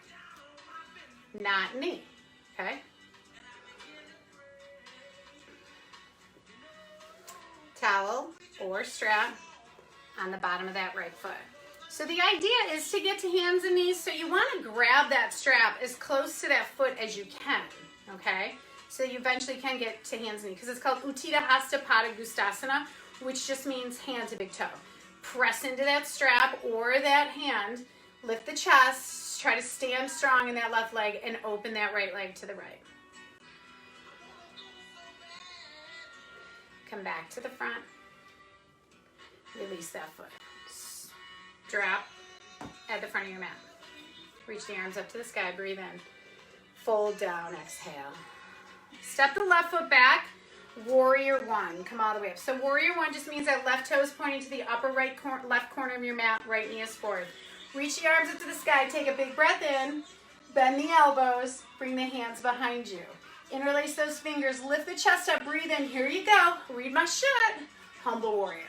Not knee, okay? Towel or strap on the bottom of that right foot. So the idea is to get to hands and knees, so you want to grab that strap as close to that foot as you can, okay? So you eventually can get to hands and knees, because it's called Uttita Hasta Pada Gustasana, which just means hand to big toe. Press into that strap or that hand, lift the chest, try to stand strong in that left leg, and open that right leg to the right. Come back to the front. Release that foot. Drop at the front of your mat. Reach the arms up to the sky. Breathe in. Fold down. Exhale. Step the left foot back. Warrior one. Come all the way up. So warrior one just means that left toe is pointing to the upper left corner of your mat. Right knee is forward. Reach the arms up to the sky. Take a big breath in. Bend the elbows. Bring the hands behind you. Interlace those fingers. Lift the chest up. Breathe in. Here you go. Read my shit. Humble warrior.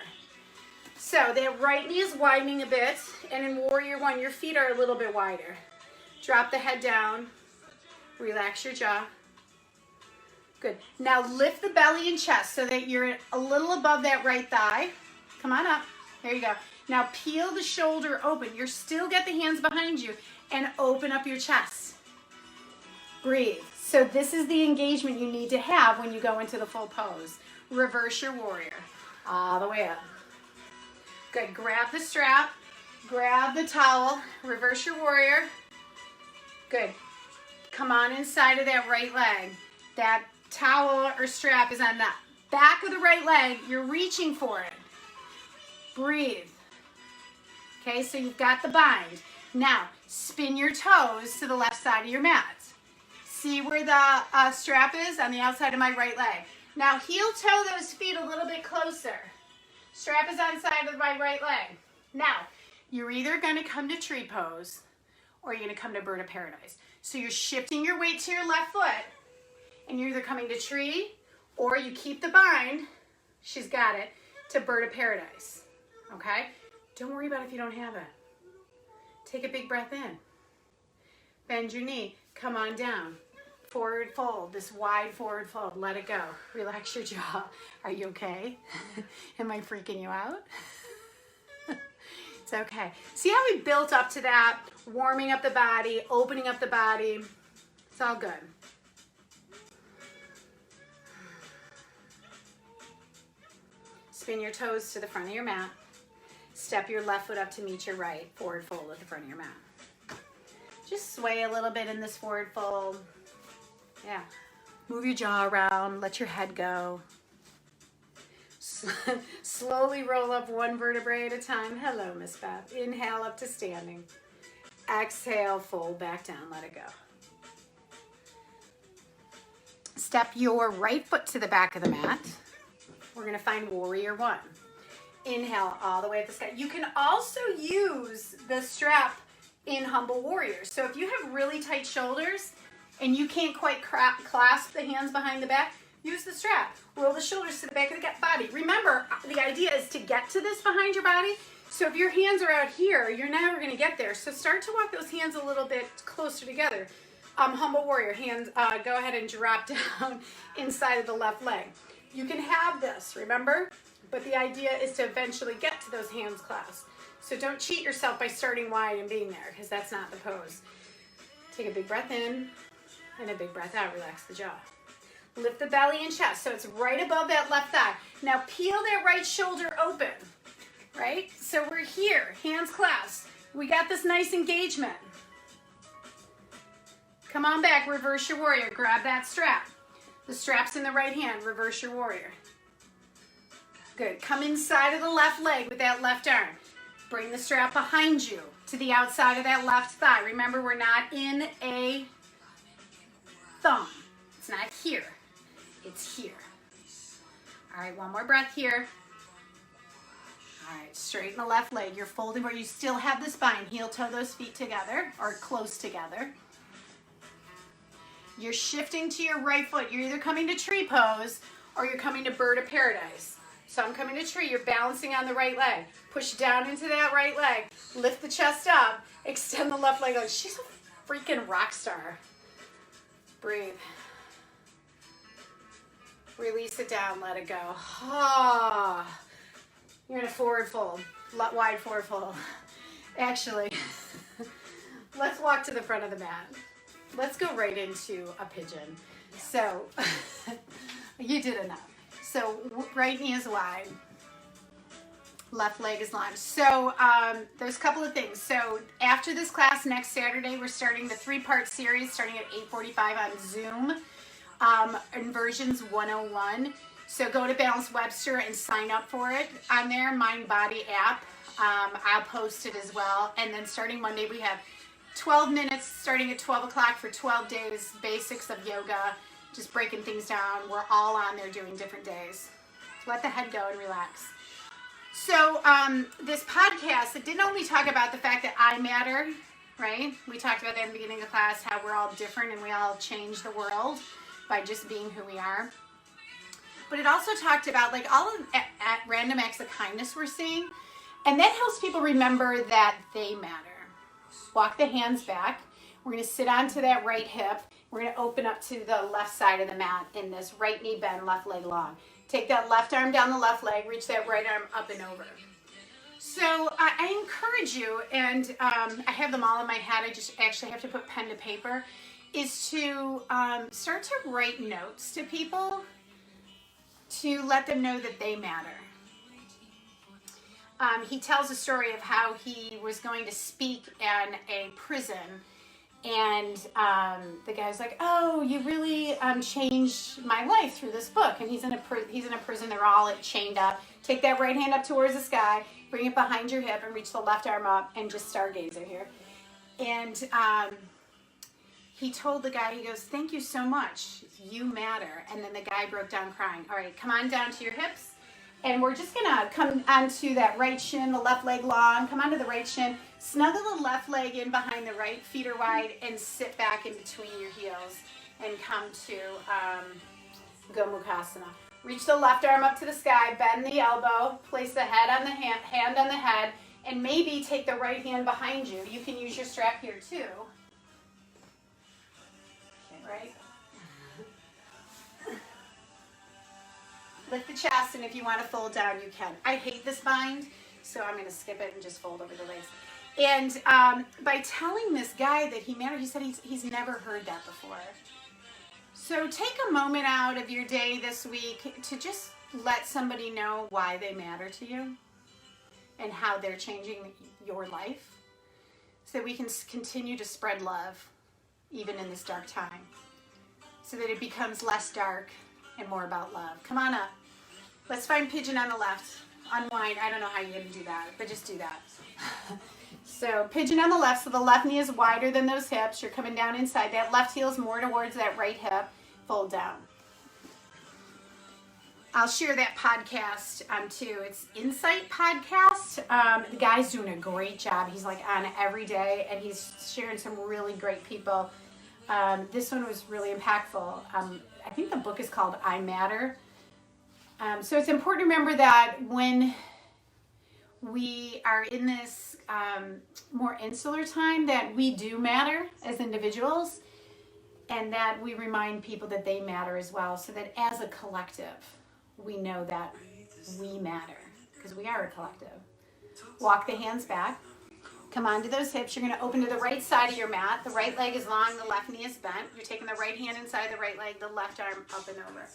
So that right knee is widening a bit, and in warrior one, your feet are a little bit wider. Drop the head down, relax your jaw. Good. Now lift the belly and chest so that you're a little above that right thigh. Come on up. There you go. Now peel the shoulder open. You still get the hands behind you, and open up your chest. Breathe. So this is the engagement you need to have when you go into the full pose. Reverse your warrior. All the way up. Good, grab the strap, grab the towel, reverse your warrior. Good, come on inside of that right leg. That towel or strap is on the back of the right leg. You're reaching for it. Breathe. Okay, so you've got the bind. Now, spin your toes to the left side of your mat. See where the strap is? On the outside of my right leg. Now, heel toe those feet a little bit closer. Strap is on the side of my right leg. Now, you're either going to come to tree pose or you're going to come to bird of paradise. So you're shifting your weight to your left foot and you're either coming to tree or you keep the bind, she's got it, to bird of paradise. Okay? Don't worry about if you don't have it. Take a big breath in. Bend your knee. Come on down. Forward fold. This wide forward fold. Let it go. Relax your jaw. Are you okay? Am I freaking you out? It's okay. See how we built up to that? Warming up the body, opening up the body. It's all good. Spin your toes to the front of your mat. Step your left foot up to meet your right. Forward fold at the front of your mat. Just sway a little bit in this forward fold. Yeah. Move your jaw around. Let your head go. Slowly roll up one vertebrae at a time. Hello, Miss Beth. Inhale up to standing. Exhale, fold back down. Let it go. Step your right foot to the back of the mat. We're going to find warrior one. Inhale all the way up the sky. You can also use the strap in humble warrior. So if you have really tight shoulders and you can't quite clasp the hands behind the back, use the strap. Roll the shoulders to the back of the body. Remember, the idea is to get to this behind your body. So if your hands are out here, you're never going to get there. So start to walk those hands a little bit closer together. Humble warrior, hands, go ahead and drop down inside of the left leg. You can have this, remember? But the idea is to eventually get to those hands clasped. So don't cheat yourself by starting wide and being there, because that's not the pose. Take a big breath in and a big breath out. Relax the jaw. Lift the belly and chest so it's right above that left thigh. Now peel that right shoulder open, right? So we're here, hands clasped. We got this nice engagement. Come on back, reverse your warrior. Grab that strap. The strap's in the right hand. Reverse your warrior. Good. Come inside of the left leg with that left arm. Bring the strap behind you to the outside of that left thigh. Remember, we're not in a thumb. It's not here. It's here. All right, one more breath here. All right, straighten the left leg. You're folding where you still have the spine. Heel toe those feet together or close together. You're shifting to your right foot. You're either coming to tree pose or you're coming to bird of paradise. So I'm coming to tree. You're balancing on the right leg. Push down into that right leg. Lift the chest up. Extend the left leg. She's a freaking rock star. Breathe. Release it down. Let it go. Ah. You're in a forward fold. Wide forward fold. Actually, let's walk to the front of the mat. Let's go right into a pigeon. So, you did enough. So, right knee is wide. Left leg is long. So, there's a couple of things. So, after this class, next Saturday, we're starting the 3-part series starting at 8:45 on Zoom. Inversions 101. So, go to Balance Webster and sign up for it on their Mind Body app. I'll post it as well. And then starting Monday, we have 12 minutes starting at 12 o'clock for 12 days, basics of yoga, just breaking things down. We're all on there doing different days. Let the head go and relax. So this podcast, it didn't only talk about the fact that I matter, right? We talked about that in the beginning of the class, how we're all different and we all change the world by just being who we are. But it also talked about like all of random acts of kindness we're seeing. And that helps people remember that they matter. Walk the hands back. We're going to sit onto that right hip. We're going to open up to the left side of the mat in this right knee bend, left leg long. Take that left arm down the left leg. Reach that right arm up and over. So I encourage you, and I have them all in my head. I just actually have to put pen to paper, is to start to write notes to people to let them know that they matter. he tells a story of how he was going to speak in a prison. And the guy's like, "Oh, you really changed my life through this book." And he's in a prison. They're all chained up. Take that right hand up towards the sky, bring it behind your hip, and reach the left arm up, and just stargazer here. And he told the guy, he goes, "Thank you so much. You matter." And then the guy broke down crying. All right, come on down to your hips. And we're just going to come onto that right shin, the left leg long. Come onto the right shin. Snuggle the left leg in behind the right. Feet are wide. And sit back in between your heels. And come to Gomukhasana. Reach the left arm up to the sky. Bend the elbow. Place the head on the hand on the head. And maybe take the right hand behind you. You can use your strap here too. Right? Lift the chest, and if you want to fold down, you can. I hate this bind, so I'm going to skip it and just fold over the legs. And by telling this guy that he mattered, he said he's never heard that before. So take a moment out of your day this week to just let somebody know why they matter to you and how they're changing your life, so that we can continue to spread love even in this dark time, so that it becomes less dark and more about love. Come on up. Let's find pigeon on the left. Unwind. I don't know how you're going to do that, but just do that. So pigeon on the left, so the left knee is wider than those hips. You're coming down inside. That left heel is more towards that right hip. Fold down. I'll share that podcast too. It's Insight Podcast. The guy's doing a great job. He's like on every day, and he's sharing some really great people. This one was really impactful. I think the book is called I Matter. So it's important to remember that when we are in this more insular time, that we do matter as individuals, and that we remind people that they matter as well, so that as a collective, we know that we matter, because we are a collective. Walk the hands back. Come onto those hips. You're going to open to the right side of your mat. The right leg is long, the left knee is bent. You're taking the right hand inside the right leg, the left arm up and over.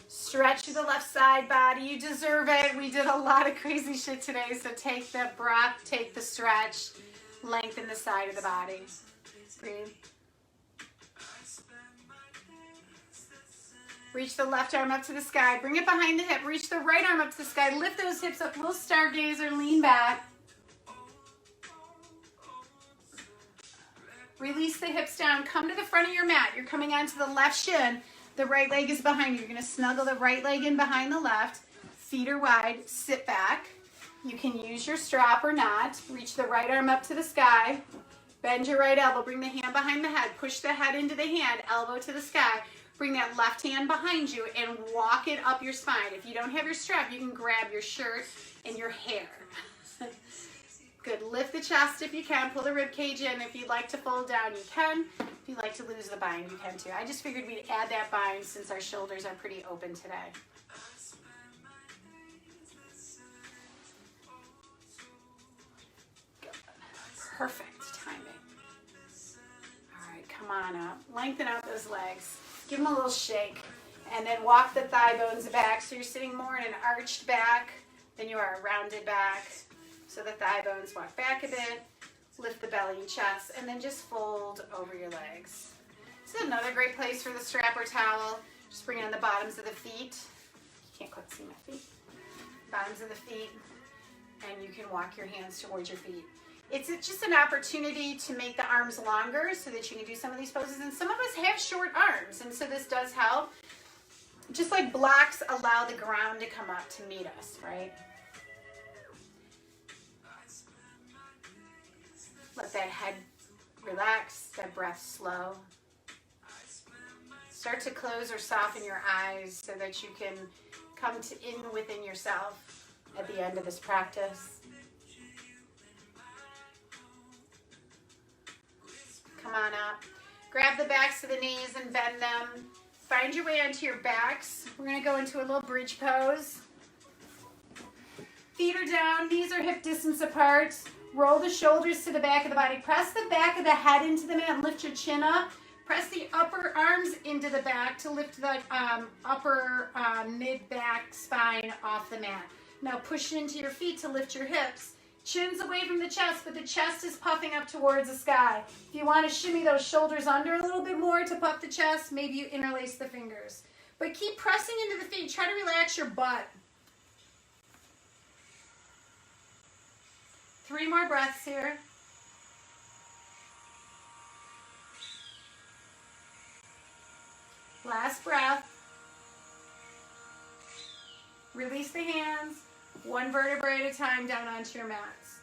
Stretch to the left side body. You deserve it. We did a lot of crazy shit today, so take the breath, take the stretch, lengthen the side of the body. Breathe. Reach the left arm up to the sky. Bring it behind the hip. Reach the right arm up to the sky. Lift those hips up. Little stargazer. Lean back. Release the hips down. Come to the front of your mat. You're coming onto the left shin. The right leg is behind you. You're going to snuggle the right leg in behind the left. Feet are wide. Sit back. You can use your strap or not. Reach the right arm up to the sky. Bend your right elbow. Bring the hand behind the head. Push the head into the hand. Elbow to the sky. Bring that left hand behind you and walk it up your spine. If you don't have your strap, you can grab your shirt and your hair. Good. Lift the chest if you can. Pull the rib cage in. If you'd like to fold down, you can. If you'd like to lose the bind, you can too. I just figured we'd add that bind since our shoulders are pretty open today. Good. Perfect timing. All right, come on up. Lengthen out those legs. Give them a little shake. And then walk the thigh bones back. So you're sitting more in an arched back than you are a rounded back. So the thigh bones walk back a bit. Lift the belly and chest. And then just fold over your legs. This is another great place for the strap or towel. Just bring it on the bottoms of the feet. You can't quite see my feet. Bottoms of the feet. And you can walk your hands towards your feet. It's just an opportunity to make the arms longer so that you can do some of these poses. And some of us have short arms, and so this does help. Just like blocks allow the ground to come up to meet us, right? Let that head relax, that breath slow. Start to close or soften your eyes so that you can come in within yourself at the end of this practice. Come on up. Grab the backs of the knees and bend them. Find your way onto your backs. We're going to go into a little bridge pose. Feet are down, knees are hip distance apart. Roll the shoulders to the back of the body. Press the back of the head into the mat and lift your chin up. Press the upper arms into the back to lift the upper mid-back spine off the mat. Now push into your feet to lift your hips. Chin's away from the chest, but the chest is puffing up towards the sky. If you want to shimmy those shoulders under a little bit more to puff the chest, maybe you interlace the fingers. But keep pressing into the feet. Try to relax your butt. 3 more breaths here. Last breath. Release the hands, 1 vertebrae at a time down onto your mats.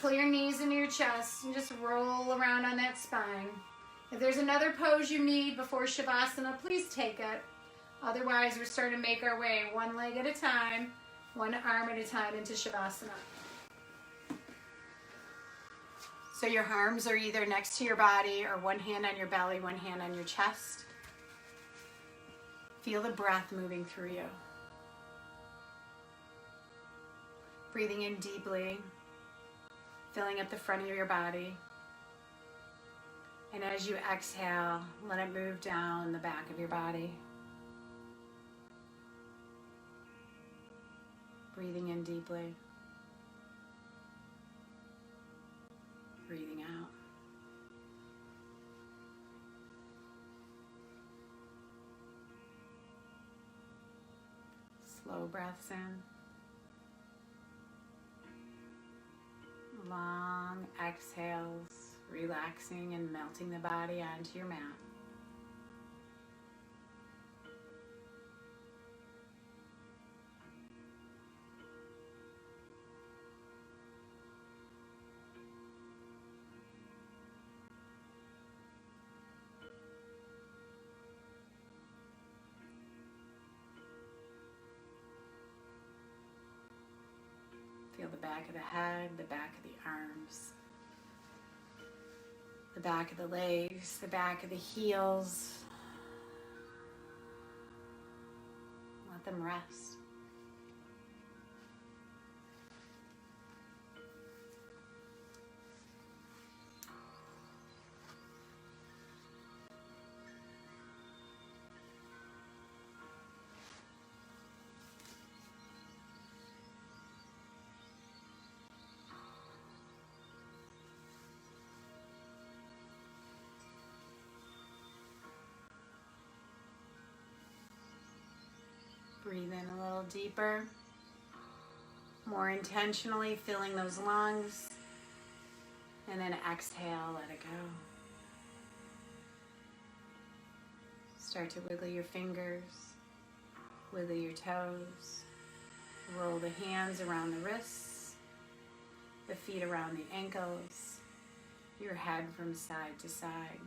Pull your knees into your chest and just roll around on that spine. If there's another pose you need before Shavasana, please take it. Otherwise, we're starting to make our way 1 leg at a time, 1 arm at a time into Shavasana. So your arms are either next to your body or 1 hand on your belly, 1 hand on your chest. Feel the breath moving through you. Breathing in deeply, filling up the front of your body. And as you exhale, let it move down the back of your body. Breathing in deeply. Breathing out. Slow breaths in. Long exhales, relaxing and melting the body onto your mat. Feel the back of the head, the back of the arms, the back of the legs, the back of the heels. Let them rest. Breathe in a little deeper, more intentionally filling those lungs, and then exhale, let it go. Start to wiggle your fingers, wiggle your toes, roll the hands around the wrists, the feet around the ankles, your head from side to side.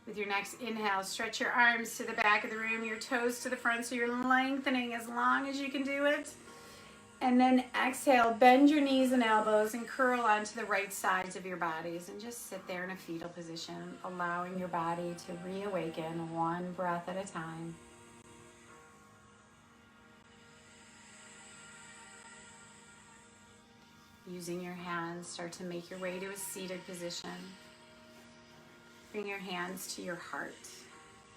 With your next inhale, stretch your arms to the back of the room, your toes to the front, so you're lengthening as long as you can do it. And then exhale, bend your knees and elbows and curl onto the right sides of your bodies and just sit there in a fetal position, allowing your body to reawaken 1 breath at a time. Using your hands, start to make your way to a seated position. Bring your hands to your heart,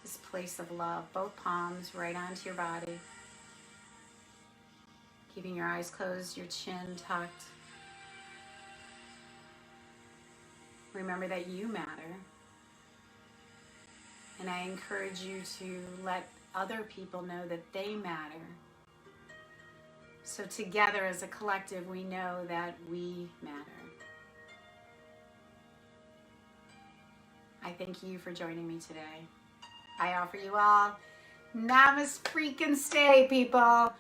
this place of love, both palms right onto your body. Keeping your eyes closed, your chin tucked. Remember that you matter. And I encourage you to let other people know that they matter. So together as a collective, we know that we matter. I thank you for joining me today. I offer you all Namaste freaking stay, people.